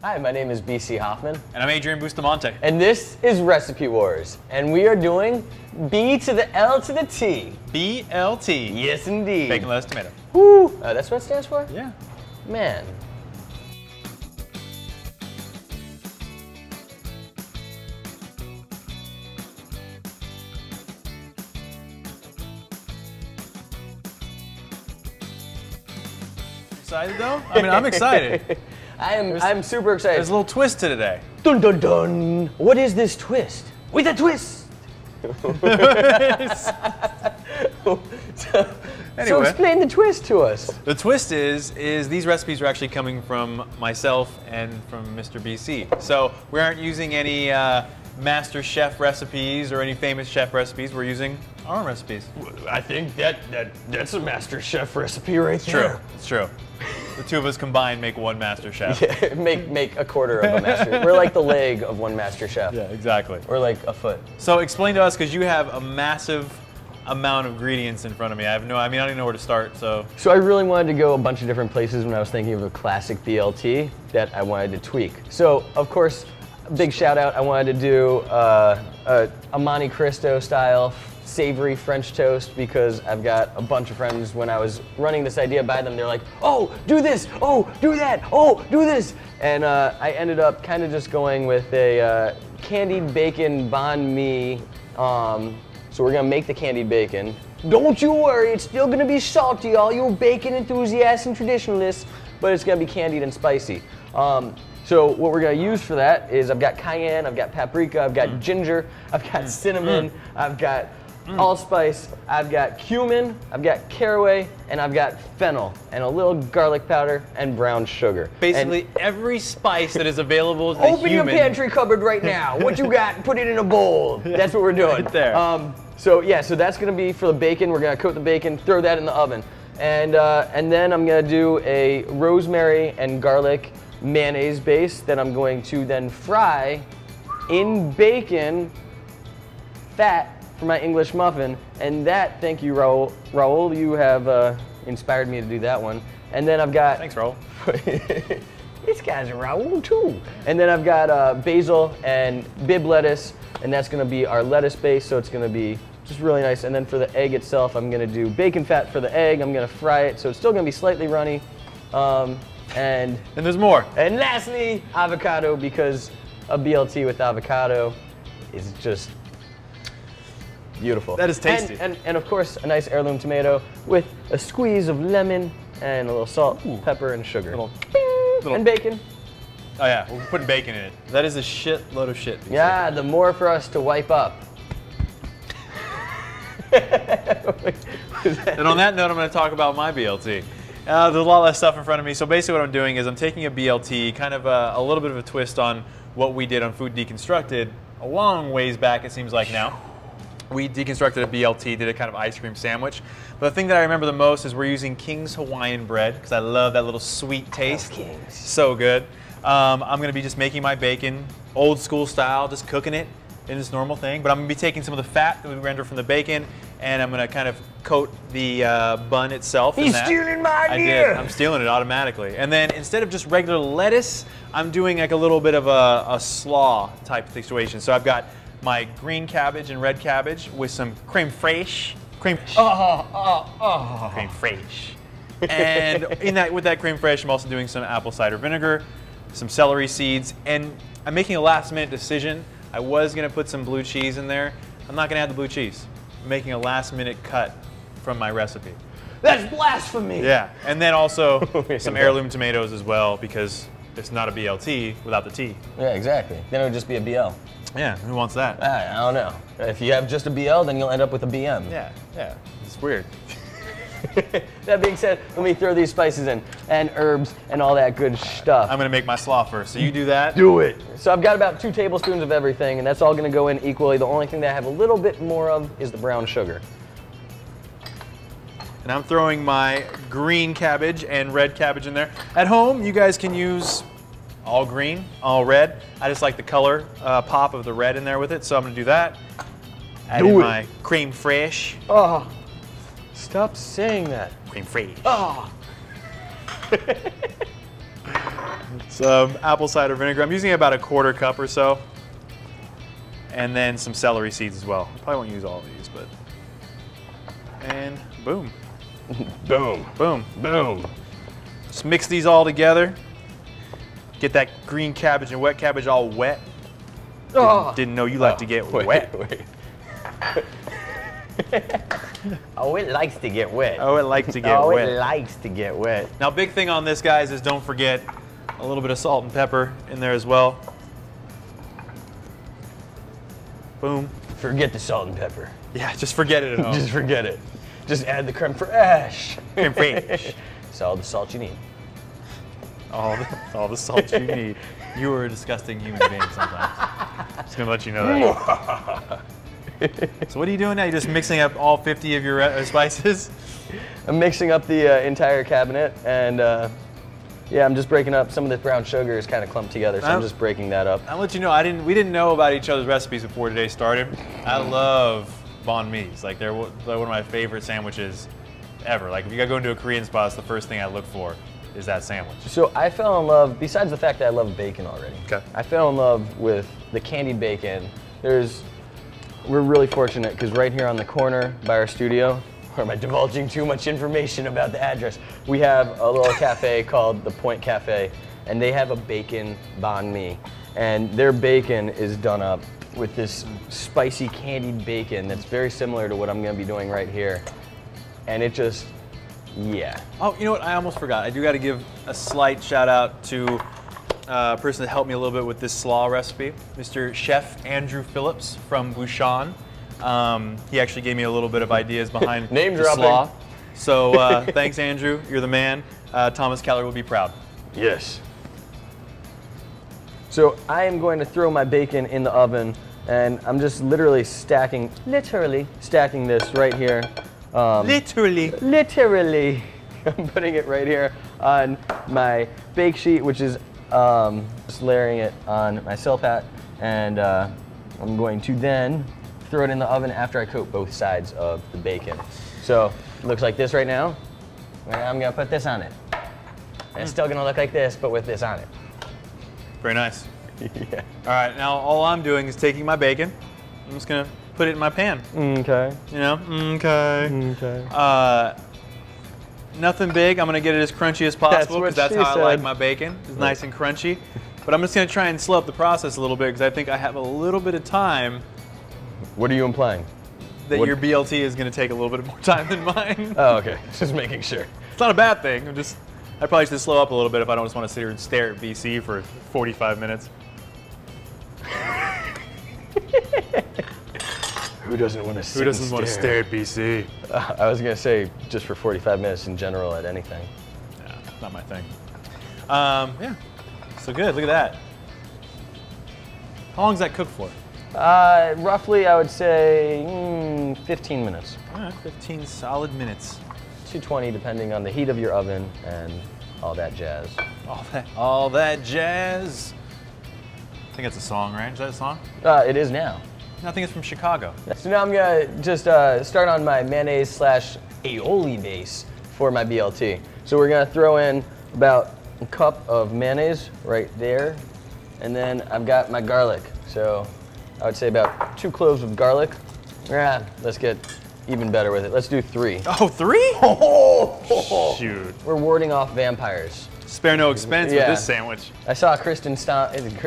Hi, my name is BC Hoffman. And I'm Adrian Bustamante. And this is Recipe Wars. And we are doing B to the L to the T. BLT. Yes, indeed. Bacon, lettuce, tomato. Woo! That's what it stands for? Yeah. Man. Excited though? I mean, I'm excited. I'm super excited. There's a little twist to today. Dun dun dun! What is this twist? With a twist! So explain the twist to us. The twist is these recipes are actually coming from myself and from Mr. BC. So we aren't using any master chef recipes or any famous chef recipes. We're using our own recipes. I think that's a master chef recipe right there. True. It's true. The two of us combined make one master chef. Yeah, make a quarter of a master. We're like the leg of one master chef. Yeah, exactly. Or like a foot. So explain to us, because you have a massive amount of ingredients in front of me. I don't even know where to start. So I really wanted to go a bunch of different places when I was thinking of a classic BLT that I wanted to tweak. So of course, big shout out. I wanted to do a Monte Cristo style savory French toast, because I've got a bunch of friends, when I was running this idea by them, they're like, oh, do this, oh, do that, oh, do this. And I ended up kind of just going with a candied bacon banh mi. So we're gonna make the candied bacon. Don't you worry, it's still gonna be salty, all you bacon enthusiasts and traditionalists, but it's gonna be candied and spicy. So what we're gonna use for that is I've got cayenne, I've got paprika, I've got ginger, I've got cinnamon, I've got allspice, I've got cumin, I've got caraway, and I've got fennel, and a little garlic powder and brown sugar. Basically every spice that is available to the Open your pantry cupboard right now. What you got, put it in a bowl. That's what we're doing. Right there. So that's gonna be for the bacon. We're gonna coat the bacon, throw that in the oven. And then I'm gonna do a rosemary and garlic mayonnaise base that I'm going to then fry in bacon fat for my English muffin. And that, thank you, Raul. Raul, you have inspired me to do that one. And then I've got... Thanks, Raul. This guy's a Raul too. And then I've got basil and bibb lettuce, and that's gonna be our lettuce base, so it's gonna be just really nice. And then for the egg itself, I'm gonna do bacon fat for the egg. I'm gonna fry it, so it's still gonna be slightly runny. And there's more. And lastly, avocado, because a BLT with avocado is just beautiful. That is tasty. And of course, a nice heirloom tomato with a squeeze of lemon and a little salt, pepper, and sugar. And bacon. Oh yeah, we're putting bacon in it. That is a shitload of shit. Yeah, the more for us to wipe up. And on that note, I'm going to talk about my BLT. There's a lot less stuff in front of me. So basically what I'm doing is I'm taking a BLT, kind of a little bit of a twist on what we did on Food Deconstructed a long ways back, it seems like now. We deconstructed a BLT, did a kind of ice cream sandwich. But the thing that I remember the most is we're using King's Hawaiian bread, because I love that little sweet taste. So good. I'm going to be just making my bacon, old school style, just cooking it in this normal thing. But I'm going to be taking some of the fat that we render from the bacon, and I'm going to kind of coat the bun itself. He's stealing my idea! I did. I'm stealing it automatically. And then instead of just regular lettuce, I'm doing like a little bit of a slaw type situation. So I've got my green cabbage and red cabbage with some creme fraiche. Creme fraiche. And with that creme fraiche, I'm also doing some apple cider vinegar, some celery seeds, and I'm making a last minute decision. I was gonna put some blue cheese in there. I'm not gonna add the blue cheese. I'm making a last minute cut from my recipe. That's blasphemy! Yeah, and then also some heirloom tomatoes as well, because it's not a BLT without the T. Yeah, exactly. Then it would just be a BL. Yeah, who wants that? I don't know. If you have just a BL, then you'll end up with a BM. Yeah, it's weird. That being said, let me throw these spices in, and herbs, and all that good stuff. I'm gonna make my slaw first, so you do that. Do it. So I've got about 2 tablespoons of everything, and that's all gonna go in equally. The only thing that I have a little bit more of is the brown sugar. And I'm throwing my green cabbage and red cabbage in there. At home, you guys can use all green, all red. I just like the color pop of the red in there with it, so I'm gonna do that. Add in my creme fraiche. Oh, stop saying that. Creme fraiche. Oh. Some apple cider vinegar. I'm using about a 1/4 cup or so. And then some celery seeds as well. I probably won't use all of these, but. And boom. Boom. Boom. Boom. Just mix these all together. Get that green cabbage and wet cabbage all wet. Didn't know you like to get wet. Wait. Oh, it likes to get wet. Oh, it likes to get wet. It likes to get wet. Now, big thing on this, guys, is don't forget a little bit of salt and pepper in there as well. Boom. Forget the salt and pepper. Yeah, just forget it at home. Just forget it. Just add the creme fraiche. Creme fraiche. It's all the salt you need. All the salt you need. You are a disgusting human being sometimes. Just gonna let you know that. So what are you doing now? You're just mixing up all 50 of your spices? I'm mixing up the entire cabinet, and yeah, I'm just breaking up. Some of the brown sugar is kind of clumped together, so I'm just breaking that up. I'll let you know, we didn't know about each other's recipes before today started. I love banh mi's. Like, they're one of my favorite sandwiches ever. Like, if you gotta go into a Korean spot, it's the first thing I look for is that sandwich. So I fell in love, besides the fact that I love bacon already, okay. I fell in love with the candied bacon. We're really fortunate because right here on the corner by our studio, or am I divulging too much information about the address? We have a little cafe called the Point Cafe, and they have a bacon banh mi. And their bacon is done up with this spicy candied bacon that's very similar to what I'm gonna be doing right here. And it just, yeah. Oh, you know what? I almost forgot. I do got to give a slight shout out to a person that helped me a little bit with this slaw recipe, Mr. Chef Andrew Phillips from Bustamante. He actually gave me a little bit of ideas behind Name the dropping. slaw. So thanks, Andrew. You're the man. Thomas Keller will be proud. Yes. So I am going to throw my bacon in the oven, and I'm just literally stacking this right here. Literally. I'm putting it right here on my bake sheet, which is just layering it on my silpat, and I'm going to then throw it in the oven after I coat both sides of the bacon. So it looks like this right now, and I'm gonna put this on it. And it's still gonna look like this, but with this on it. Very nice. Yeah. All right, now all I'm doing is taking my bacon. I'm just gonna put it in my pan. Okay. You know? Okay. Okay. Nothing big. I'm gonna get it as crunchy as possible because that's how I like my bacon. It's nice and crunchy. But I'm just gonna try and slow up the process a little bit because I think I have a little bit of time. What are you implying? That your BLT is gonna take a little bit more time than mine. Oh, okay. Just making sure. It's not a bad thing. I probably should slow up a little bit if I don't just want to sit here and stare at BC for 45 minutes. Who doesn't want to sit Who doesn't want to stare at BC? I was going to say just for 45 minutes in general at anything. Yeah, not my thing. Yeah, so good. Look at that. How long does that cook for? Roughly, I would say 15 minutes. All right, 15 solid minutes. 220 depending on the heat of your oven and all that jazz. All that jazz. I think that's a song, right? Is that a song? It is now. I think it's from Chicago. So now I'm gonna just start on my mayonnaise slash aioli base for my BLT. So we're gonna throw in about a cup of mayonnaise right there. And then I've got my garlic. So I would say about 2 cloves of garlic. Yeah, let's get even better with it. Let's do 3. Oh, 3? Oh, shoot. We're warding off vampires. Spare no expense with this sandwich. I saw Kristen Stein.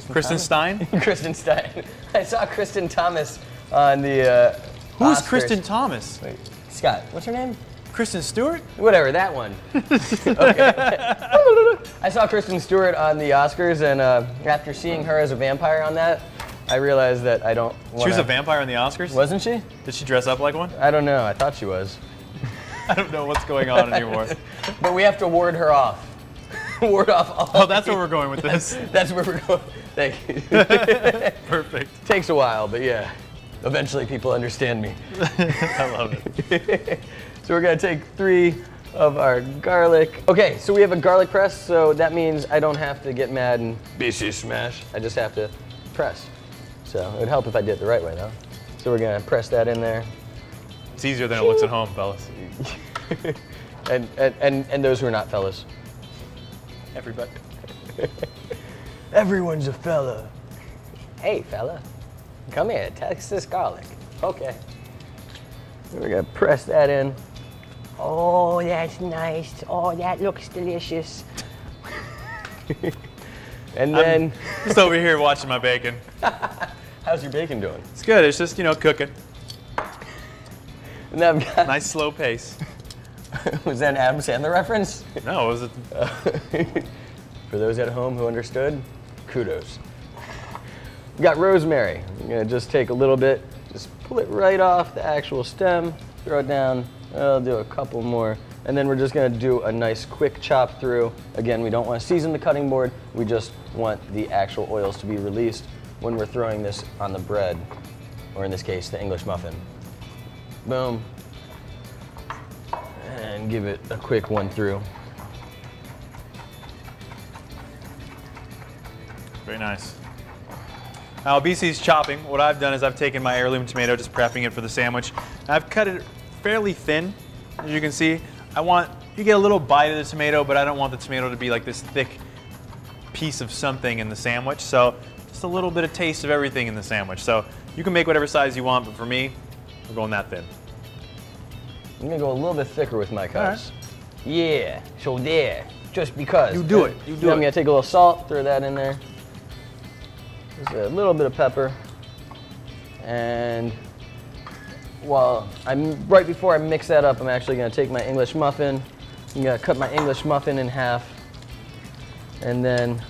Kristen Stein? Kristen Stein. I saw Kristen Thomas on the Who's Oscars. Kristen Thomas? Wait, Scott, what's her name? Kristen Stewart? Whatever, that one. I saw Kristen Stewart on the Oscars, and after seeing her as a vampire on that, I realized that I don't want She was a vampire on the Oscars? Wasn't she? Did she dress up like one? I don't know. I thought she was. I don't know what's going on anymore. But we have to ward her off. Ward off all. Oh, that's where we're going with this. That's where we're going. Thank you. Perfect. Takes a while, but yeah. Eventually people understand me. I love it. So we're gonna take 3 of our garlic. Okay, so we have a garlic press, so that means I don't have to get mad and BC smash. I just have to press. So it would help if I did it the right way though. So we're gonna press that in there. It's easier than it looks at home, fellas. and those who are not fellas. Everybody. Everyone's a fella. Hey, fella. Come here, taste this garlic. Okay. We're gonna press that in. Oh, that's nice. Oh, that looks delicious. And then... I'm just over here watching my bacon. How's your bacon doing? It's good. It's just, you know, cooking. And then I've got... Nice slow pace. Was that an Adam Sandler reference? No, it was For those at home who understood, kudos. We got rosemary. I'm gonna just take a little bit, just pull it right off the actual stem, throw it down. I'll do a couple more. And then we're just gonna do a nice quick chop through. Again, we don't want to season the cutting board. We just want the actual oils to be released when we're throwing this on the bread, or in this case, the English muffin. Boom. And give it a quick one through. very nice. Now BC's chopping. What I've done is I've taken my heirloom tomato, just prepping it for the sandwich. I've cut it fairly thin, as you can see. You get a little bite of the tomato, but I don't want the tomato to be like this thick piece of something in the sandwich. So just a little bit of taste of everything in the sandwich. So you can make whatever size you want, but for me, we're going that thin. I'm gonna go a little bit thicker with my cuts. Right. Yeah, so there, just because. You do it, you do it. I'm gonna take a little salt, throw that in there. Just a little bit of pepper. And right before I mix that up, I'm actually gonna take my English muffin. I'm gonna cut my English muffin in half. And then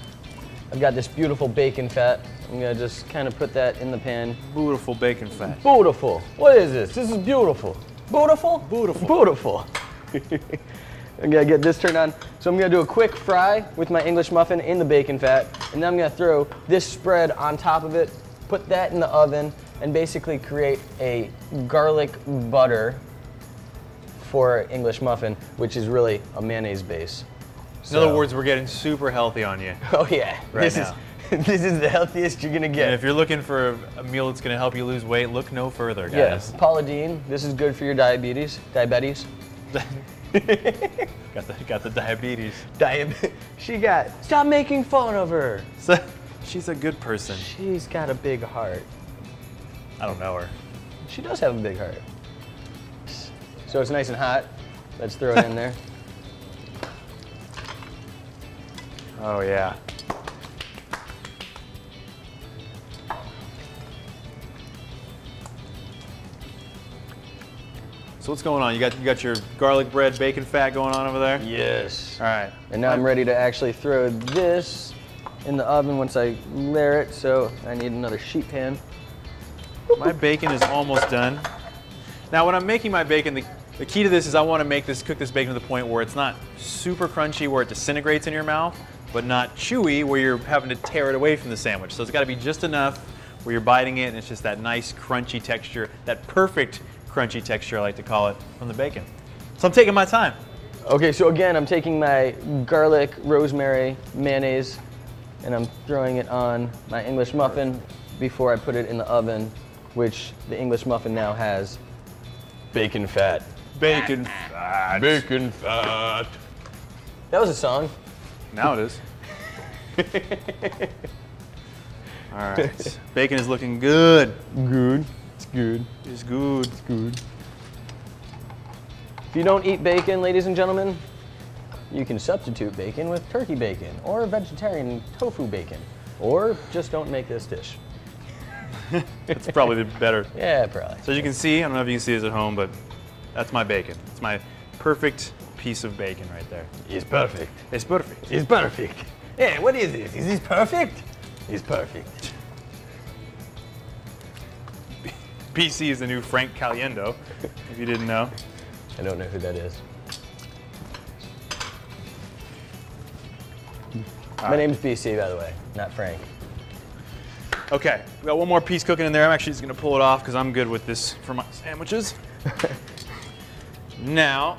I've got this beautiful bacon fat. I'm gonna just kind of put that in the pan. Beautiful bacon fat. Beautiful. What is this? This is beautiful. Beautiful? Beautiful. Beautiful. I'm gonna get this turned on. So I'm gonna do a quick fry with my English muffin in the bacon fat, and then I'm gonna throw this spread on top of it, put that in the oven, and basically create a garlic butter for English muffin, which is really a mayonnaise base. In other words, we're getting super healthy on you. Oh yeah, right now. This is the healthiest you're gonna get. And if you're looking for a meal that's gonna help you lose weight, look no further, guys. Yes, Paula Deen, this is good for your diabetes. Diabetes. got the diabetes. Stop making fun of her. She's a good person. She's got a big heart. I don't know her. She does have a big heart. So it's nice and hot. Let's throw it in there. Oh yeah. So what's going on? You got your garlic bread, bacon fat going on over there? Yes. All right. And now I'm ready to actually throw this in the oven once I layer it, so I need another sheet pan. My bacon is almost done. Now when I'm making my bacon, the key to this is I want to cook this bacon to the point where it's not super crunchy where it disintegrates in your mouth, but not chewy where you're having to tear it away from the sandwich. So it's got to be just enough where you're biting it and it's just that nice crunchy texture, that perfect crunchy texture I like to call it, from the bacon. So I'm taking my time. Okay, so again, I'm taking my garlic, rosemary, mayonnaise, and I'm throwing it on my English muffin before I put it in the oven, which the English muffin now has bacon fat. Bacon fat. Bacon fat. That was a song. Now it is. All right. Bacon is looking good. Good. It's good. It's good. It's good. If you don't eat bacon, ladies and gentlemen, you can substitute bacon with turkey bacon or vegetarian tofu bacon, or just don't make this dish. It's probably better. Yeah, probably. So as you can see, I don't know if you can see this at home, but that's my bacon. It's my perfect piece of bacon right there. It's perfect. It's perfect. It's perfect. Yeah, what is this? Is this perfect? It's perfect. BC is the new Frank Caliendo, if you didn't know. I don't know who that is. My name's BC, by the way, not Frank. Okay, we got one more piece cooking in there. I'm actually just gonna pull it off because I'm good with this for my sandwiches. Now,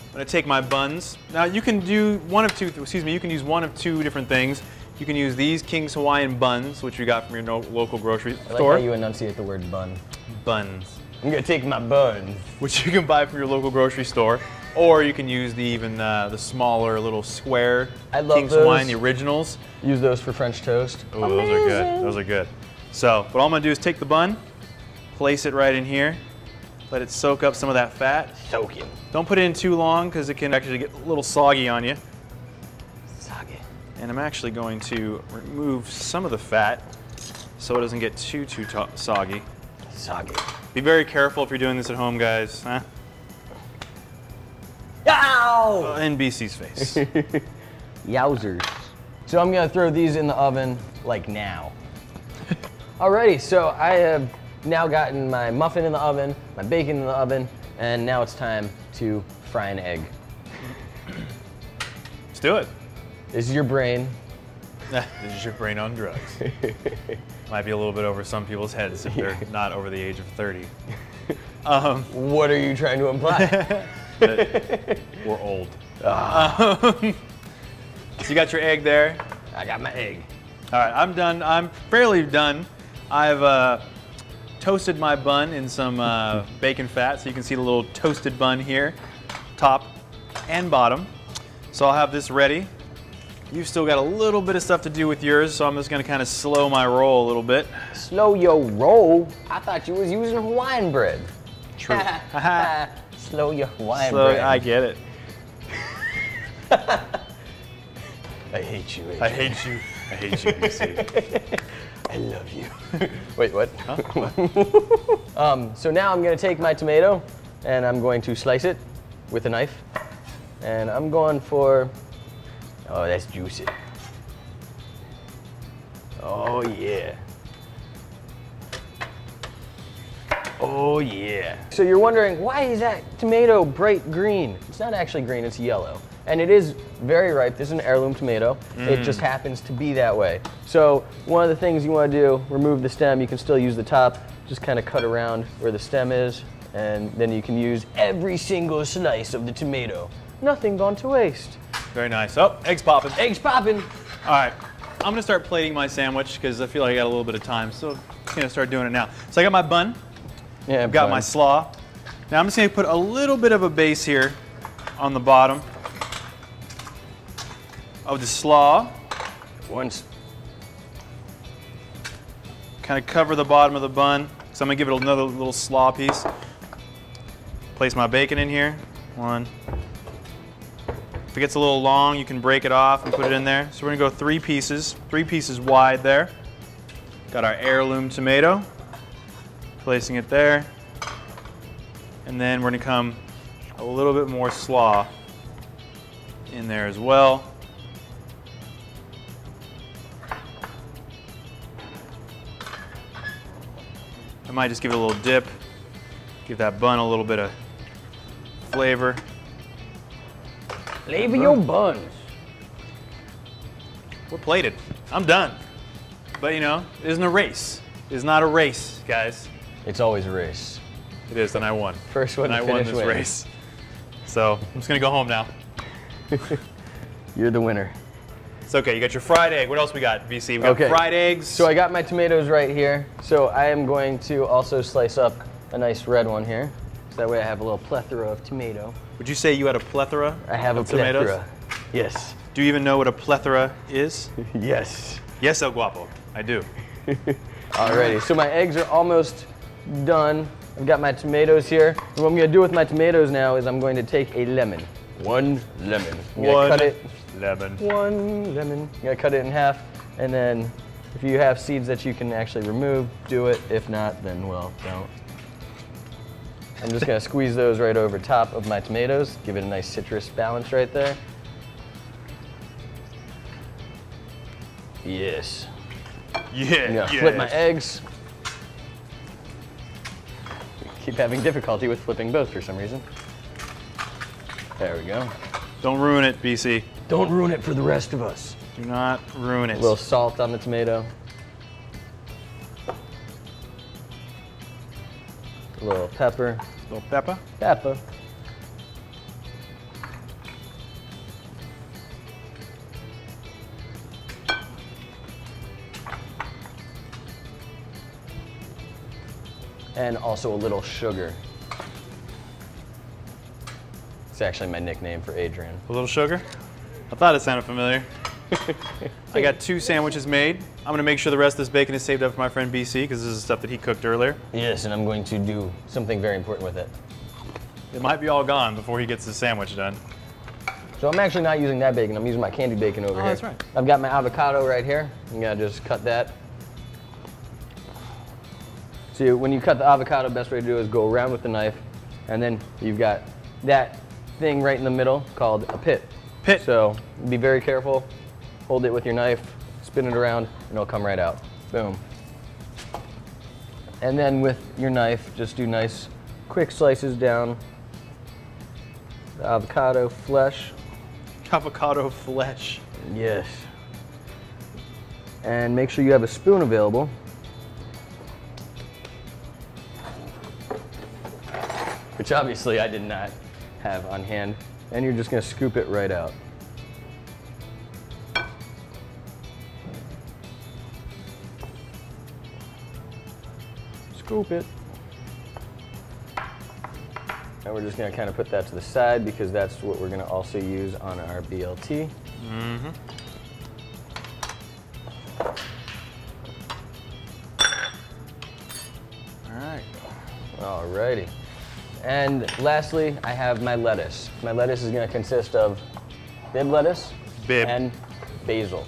I'm gonna take my buns. Now you can do you can use one of two different things. You can use these King's Hawaiian buns, which you got from your local grocery store. I like how you enunciate the word bun. Buns. I'm gonna take my buns. Which you can buy from your local grocery store. Or you can use the smaller little square I love King's those. Hawaiian, the originals. Use those for French toast. Oh, those are good. Those are good. So, what I'm gonna do is take the bun, place it right in here, let it soak up some of that fat. Soak it. Don't put it in too long because it can actually get a little soggy on you. Soggy. And I'm actually going to remove some of the fat so it doesn't get too soggy. Soggy. Be very careful if you're doing this at home, guys. Huh? Ow! In BC's face. Yowzers. So I'm gonna throw these in the oven like now. Alrighty, so I have now gotten my muffin in the oven, my bacon in the oven, and now it's time to fry an egg. Let's do it. This is your brain. This is your brain on drugs. Might be a little bit over some people's heads if they're not over the age of 30. What are you trying to imply? That we're old. So you got your egg there. I got my egg. All right, I'm done. I'm fairly done. I've toasted my bun in some bacon fat, so you can see the little toasted bun here, top and bottom. So I'll have this ready. You've still got a little bit of stuff to do with yours, so I'm just gonna kind of slow my roll a little bit. Slow your roll? I thought you was using Hawaiian bread. True. Slow your Hawaiian Slow, bread. I get it. I hate you, Adrian. I hate you. I hate you, BC. I love you. Wait, what? Huh? What? So now I'm gonna take my tomato and I'm going to slice it with a knife. And I'm going for, oh, that's juicy. Oh yeah. Oh yeah. So you're wondering, why is that tomato bright green? It's not actually green, it's yellow. And it is very ripe. This is an heirloom tomato. It just happens to be that way. So one of the things you want to do, remove the stem. You can still use the top. Just kind of cut around where the stem is. And then you can use every single slice of the tomato. Nothing gone to waste. Very nice. Oh, eggs popping. Eggs popping. All right, I'm gonna start plating my sandwich because I feel like I got a little bit of time. So I'm just gonna start doing it now. So I got my bun. Yeah, I've got my slaw. Now I'm just gonna put a little bit of a base here on the bottom of the slaw. Once. Kind of cover the bottom of the bun. So I'm gonna give it another little slaw piece. Place my bacon in here. One. If it gets a little long, you can break it off and put it in there. So we're gonna go 3 pieces wide there. Got our heirloom tomato. Placing it there. And then we're gonna come a little bit more slaw in there as well. I might just give it a little dip, give that bun a little bit of flavor. Flavor your buns. We're plated. I'm done. But you know, it isn't a race. It's not a race, guys. It's always a race. It is, and I won. First one and to I won finish this wins. race. So I'm just gonna go home now. You're the winner. It's okay, you got your fried egg. What else we got, BC? We got Okay. fried eggs. So I got my tomatoes right here. So I am going to also slice up a nice red one here. So that way I have a little plethora of tomato. Would you say you had a plethora I have a of tomatoes? plethora. Yes. Do you even know what a plethora is? Yes. Yes, El Guapo. I do. Alrighty, so my eggs are almost done. I've got my tomatoes here. And what I'm gonna do with my tomatoes now is I'm going to take a lemon. One lemon. I'm gonna cut it. Lemon. One lemon. I'm gonna cut it in half, and then if you have seeds that you can actually remove, do it. If not, then well, don't. I'm just gonna squeeze those right over top of my tomatoes, give it a nice citrus balance right there. Yes. Yeah, I'm gonna flip my eggs. Keep having difficulty with flipping both for some reason. There we go. Don't ruin it, BC. Don't ruin it for the rest of us. Do not ruin it. A little salt on the tomato. A little pepper. Little pepper. Pepper. And also a little sugar. It's actually my nickname for Adrian. A little sugar? I thought it sounded familiar. I got 2 sandwiches made. I'm gonna make sure the rest of this bacon is saved up for my friend BC because this is stuff that he cooked earlier. Yes, and I'm going to do something very important with it. It might be all gone before he gets his sandwich done. So I'm actually not using that bacon, I'm using my candied bacon over here. That's right. I've got my avocado right here. I'm gonna just cut that. So when you cut the avocado, best way to do it is go around with the knife, and then you've got that thing right in the middle called a pit. Pit. So be very careful, hold it with your knife, spin it around, and it'll come right out. Boom. And then with your knife, just do nice, quick slices down the avocado flesh. Avocado flesh. Yes. And make sure you have a spoon available. Which obviously I did not have on hand. And you're just gonna scoop it right out. Scoop it. And we're just gonna kind of put that to the side because that's what we're gonna also use on our BLT. Mm-hmm. All right. Alrighty. And lastly, I have my lettuce. My lettuce is gonna consist of bibb lettuce Bibb. and basil.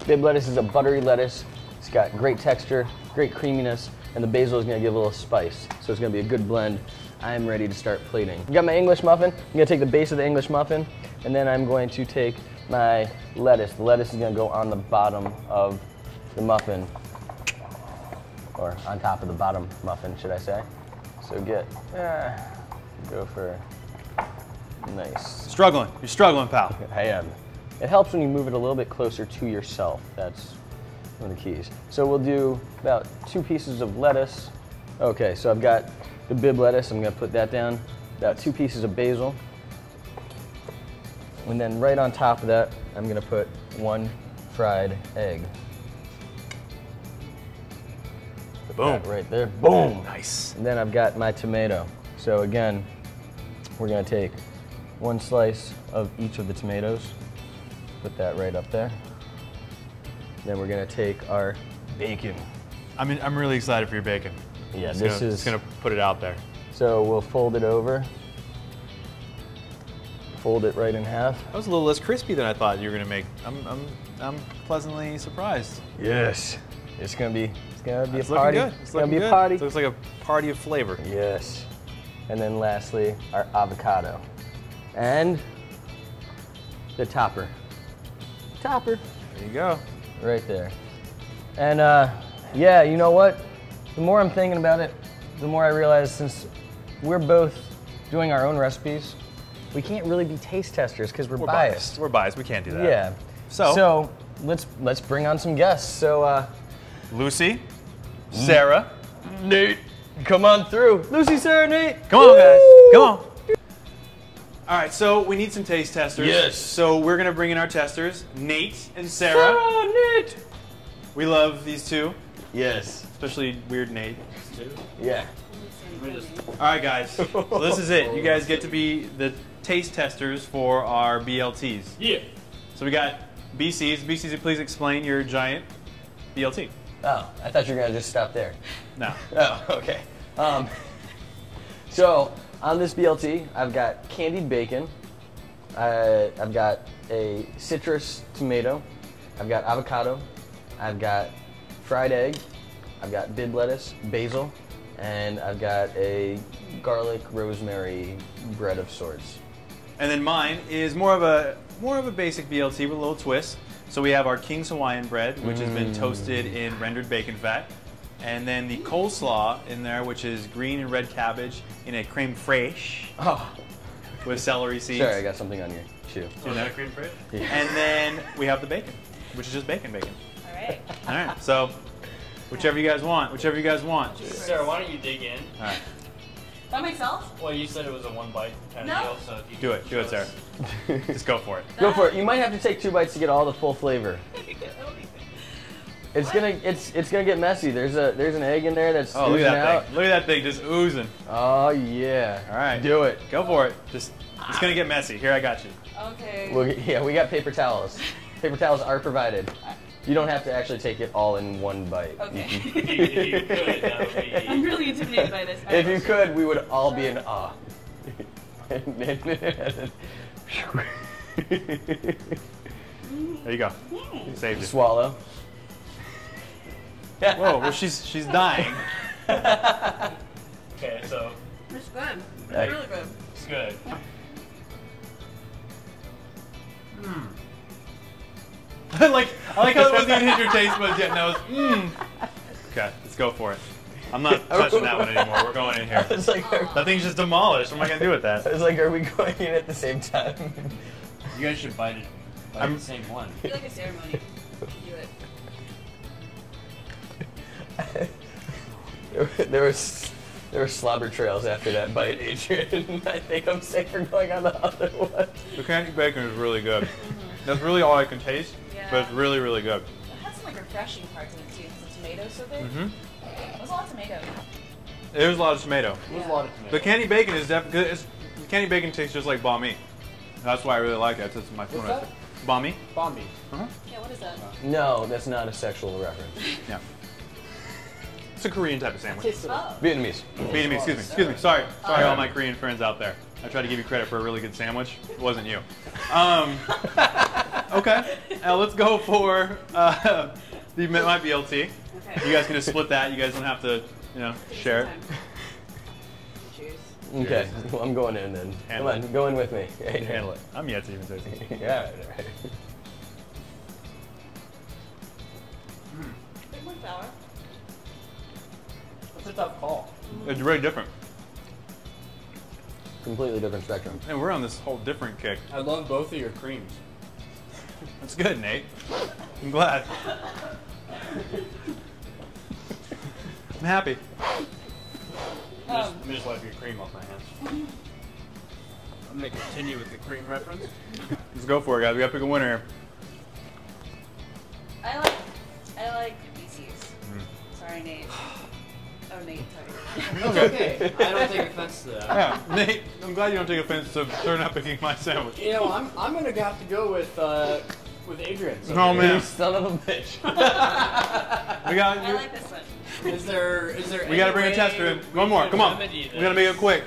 Bibb lettuce is a buttery lettuce. It's got great texture, great creaminess, and the basil is gonna give a little spice. So it's gonna be a good blend. I'm ready to start plating. I got my English muffin. I'm gonna take the base of the English muffin, and then I'm going to take my lettuce. The lettuce is gonna go on the bottom of the muffin, or on top of the bottom muffin, should I say. So go for nice. Struggling. You're struggling, pal. I am. It helps when you move it a little bit closer to yourself. That's one of the keys. So we'll do about 2 pieces of lettuce. Okay, so I've got the bibb lettuce. I'm gonna put that down. About 2 pieces of basil. And then right on top of that, I'm gonna put 1 fried egg. Boom. That right there. Boom. Nice. And then I've got my tomato. So again, we're gonna take 1 slice of each of the tomatoes. Put that right up there. Then we're gonna take our bacon. I'm really excited for your bacon. Yeah, Just gonna put it out there. So we'll fold it over. Fold it right in half. That was a little less crispy than I thought you were gonna make. I'm pleasantly surprised. Yes. It's gonna be a It's party. looking good. It's gonna be a party. It looks like a party of flavor. Yes. And then lastly, our avocado. And the topper. Topper. There you go. Right there. And yeah, you know what? The more I'm thinking about it, the more I realize since we're both doing our own recipes, we can't really be taste testers because we're biased. We're biased. We can't do that. Yeah. So let's bring on some guests. So Lucy, Sarah, Nate, come on through. Lucy, Sarah, Nate. come on, guys. Come on. All right, so we need some taste testers. Yes. So we're gonna bring in our testers, Nate and Sarah. Sarah, Nate. We love these two, Yes. especially weird Nate. Yeah. All right, guys. So this is it. You guys get to be the taste testers for our BLTs. Yeah. So we got BCs. BCs, please explain your giant BLT. Oh, I thought you were gonna just stop there. No. Oh, okay. So on this BLT, I've got candied bacon. I've got a citrus tomato. I've got avocado. I've got fried egg. I've got bibb lettuce, basil, and I've got a garlic rosemary bread of sorts. And then mine is more of a basic BLT with a little twist. So we have our King's Hawaiian bread, which has been toasted in rendered bacon fat. And then the coleslaw in there, which is green and red cabbage in a creme fraiche Oh, with celery seeds. sorry, I got something on your shoe. Is that a cream bread? And then we have the bacon, which is just bacon. All right. All right, so whichever you guys want, Sarah, why don't you dig in? All right, By myself? Well, you said it was a 1 bite kind No. of deal, so if you do it, show Sarah. us- Just go for it. Go for it. You might have to take 2 bites to get all the full flavor. That'll be good. It's gonna get messy. There's an egg in there that's Oh, look oozing at that out. thing! Look at that thing just oozing. Oh yeah. All right, Do it. Go for it. Just It's gonna get messy. Here, I got you. Okay. Yeah, we got paper towels. Paper towels are provided. You don't have to actually take it all in one bite. Okay. If you could, that would be. I'm really intimidated by this. If you could, we would all be in awe. There you go. Saved it. Swallow. Whoa, well she's dying. Okay, so It's good. It's Hey. really good. it's good. I like how it wasn't even hit your taste buds yet. Now it's Okay, let's go for it. I'm not touching that one anymore. We're going in here. It's like, That thing's just demolished. What am I gonna do with that? it's like, are we going in at the same time? You guys should bite the same one. I feel like a ceremony. Do it. there were slobber trails after that bite, Adrian. I think I'm safe for going on the other one. The candied bacon is really good. That's really all I can taste, but it's really, really good. It has some like refreshing parts in it too, because the tomato's so big. Mm-hmm. There's a lot of tomato. There's a lot of tomato. There's a lot of tomato. The candied bacon is definitely. The candied bacon tastes just like banh mi. That's why I really like it. That's my favorite. that? Banh mi. Bombi. Yeah, what is that? No, that's not a sexual reference. Yeah. It's a Korean type of sandwich. Oh. Vietnamese. Vietnamese. Excuse me. Sorry, all my Korean friends out there. I tried to give you credit for a really good sandwich. It wasn't you. Okay. Now let's go for my BLT. Okay. You guys can just split that. You guys don't have to, share it. Cheers. Okay, well, I'm going in then. Handle Come on, go in with me. Handle it. I'm yet to even say something. Yeah, all right. Bit more sour. That's a tough call. It's really different. Completely different spectrum. And we're on this whole different kick. I love both of your creams. That's good, Nate. I'm glad. I'm happy. Let me just wipe your cream off my hands. I'm gonna continue with the cream reference. Let's go for it, guys. We gotta pick a winner here. I like BC's. Sorry, Nate. Oh, Nate, sorry. Okay. I don't take offense to that. Yeah, Nate, I'm glad you don't take offense to her not picking my sandwich. You know, I'm gonna have to go with Adrian. So Oh, man. You son of a bitch. We got I like this one. Is there? We gotta bring a tester in. One more, come on. We gotta make it quick.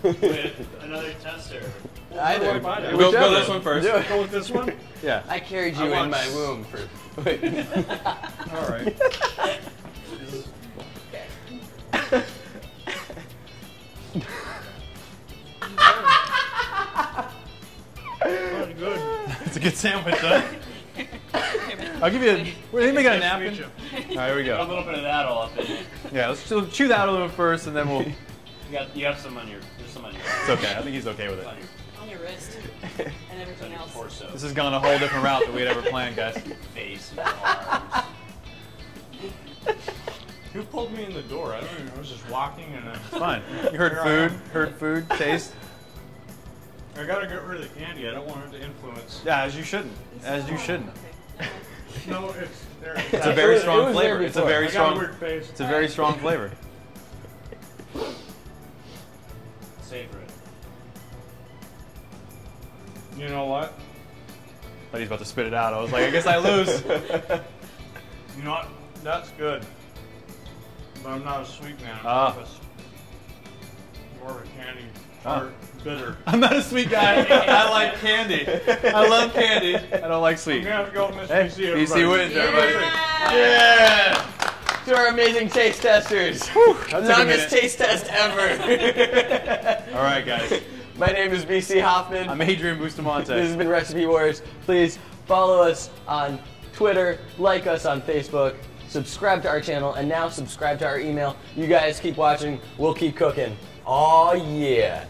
with another tester. Either. Go this one first. Do it. Go with this one. Yeah. I carried you in my womb for. All right. Pretty good. It's a good sandwich, huh? I'll give you a. Let me get a napkin. All right, here we A go. little bit of that all up in it. Yeah, let's chew that a little bit first, and then we'll. You have some on your. There's some on your. It's okay. I think he's okay with it. On your wrist. And everything On your else. torso. This has gone a whole different route than we'd ever planned, guys. Face and arms. Who pulled me in the door? I don't even know. I was just walking and It's fine. You heard food, taste. I gotta get rid of the candy. I don't want it to influence. Yeah, as you shouldn't. As you shouldn't. Okay. No, it's there. It's a very It strong was there flavor. It's a before. very I got a strong. weird face. It's a very strong flavor. Savor it. You know what? But he's about to spit it out. I was like, I guess I lose. You know what? That's good. But I'm not a sweet man. Ah. I'm more of a candy, tart, bitter. I'm not a sweet guy. I like candy. I love candy. I don't like I'm sweet. gonna have to go with Miss Hey, BC, everybody. BC wins, everybody. Yeah! To our amazing taste testers. That took a Longest minute. taste test ever. All right, guys. My name is BC Hoffman. I'm Adrian Bustamante. This has been Recipe Wars. Please follow us on Twitter, like us on Facebook, subscribe to our channel, and now subscribe to our email. You guys keep watching. We'll keep cooking. Oh yeah.